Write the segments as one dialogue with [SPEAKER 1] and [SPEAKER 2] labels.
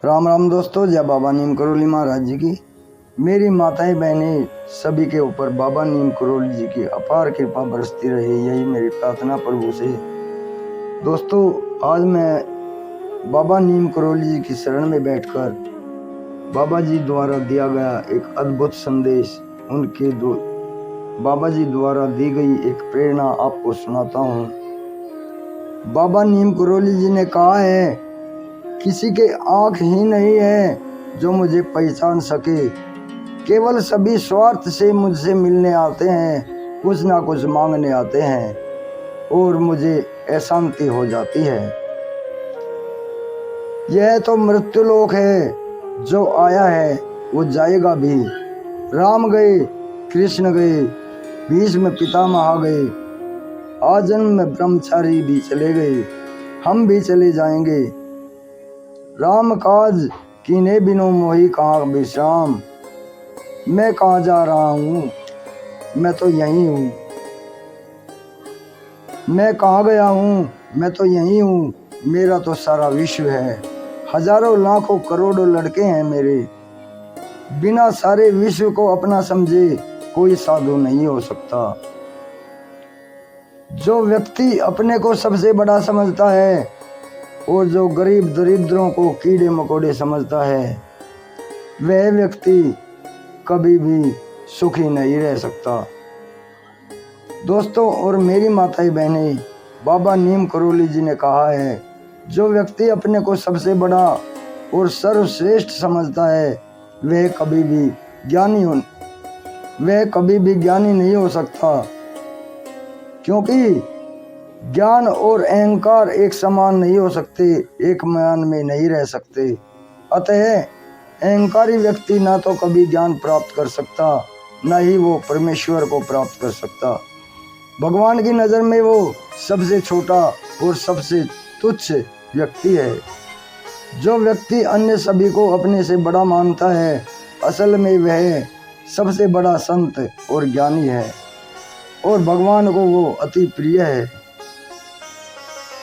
[SPEAKER 1] राम राम दोस्तों, जय बाबा नीम करोली महाराज जी की। मेरी माताएं बहनें सभी के ऊपर बाबा नीम करोली जी की अपार कृपा बरसती रहे, यही मेरी प्रार्थना प्रभु से। दोस्तों, आज मैं बाबा नीम करोली जी की शरण में बैठकर बाबा जी द्वारा दिया गया एक अद्भुत संदेश, उनके बाबा जी द्वारा दी गई एक प्रेरणा आपको सुनाता हूँ। बाबा नीम करोली जी ने कहा है, किसी के आँख ही नहीं है जो मुझे पहचान सके, केवल सभी स्वार्थ से मुझसे मिलने आते हैं, कुछ ना कुछ मांगने आते हैं और मुझे अशांति हो जाती है। यह तो मृत्युलोक है, जो आया है वो जाएगा भी। राम गए, कृष्ण गए, भीष्म पितामह आ गए, आजन्म में ब्रह्मचारी भी चले गए, हम भी चले जाएंगे। राम काज कीने बिनो मोही कहाँ विश्राम, मैं कहाँ जा रहा हूँ, मैं तो यहीं हूँ। मैं कहाँ गया हूँ, मैं तो यहीं हूँ, मेरा तो सारा विश्व है। हजारों लाखों करोड़ों लड़के हैं मेरे, बिना सारे विश्व को अपना समझे कोई साधु नहीं हो सकता। जो व्यक्ति अपने को सबसे बड़ा समझता है और जो गरीब दरिद्रों को कीड़े मकोड़े समझता है, वह व्यक्ति कभी भी सुखी नहीं रह सकता। दोस्तों और मेरी माताएं बहनें, बाबा नीम करोली जी ने कहा है, जो व्यक्ति अपने को सबसे बड़ा और सर्वश्रेष्ठ समझता है, वह कभी भी ज्ञानी नहीं हो सकता, क्योंकि ज्ञान और अहंकार एक समान नहीं हो सकते, एक म्यान में नहीं रह सकते। अतः अहंकारी व्यक्ति ना तो कभी ज्ञान प्राप्त कर सकता, ना ही वो परमेश्वर को प्राप्त कर सकता। भगवान की नज़र में वो सबसे छोटा और सबसे तुच्छ व्यक्ति है। जो व्यक्ति अन्य सभी को अपने से बड़ा मानता है, असल में वह सबसे बड़ा संत और ज्ञानी है और भगवान को वो अति प्रिय है।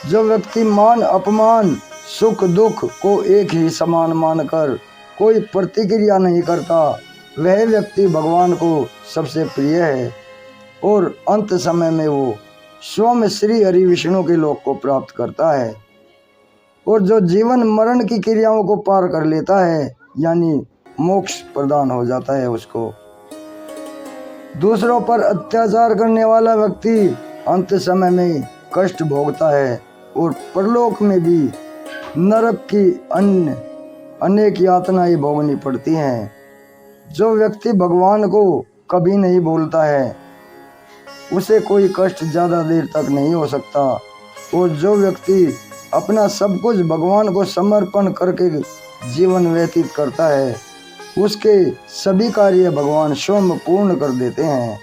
[SPEAKER 1] जो व्यक्ति मान अपमान, सुख दुख को एक ही समान मानकर कोई प्रतिक्रिया नहीं करता, वह व्यक्ति भगवान को सबसे प्रिय है और अंत समय में वो स्वयं श्री हरि विष्णु के लोक को प्राप्त करता है। और जो जीवन मरण की क्रियाओं को पार कर लेता है, यानी मोक्ष प्रदान हो जाता है उसको। दूसरों पर अत्याचार करने वाला व्यक्ति अंत समय में कष्ट भोगता है और परलोक में भी नरक की अनेक यातनाएं भोगनी पड़ती हैं। जो व्यक्ति भगवान को कभी नहीं भूलता है, उसे कोई कष्ट ज़्यादा देर तक नहीं हो सकता। और जो व्यक्ति अपना सब कुछ भगवान को समर्पण करके जीवन व्यतीत करता है, उसके सभी कार्य भगवान स्वयं पूर्ण कर देते हैं।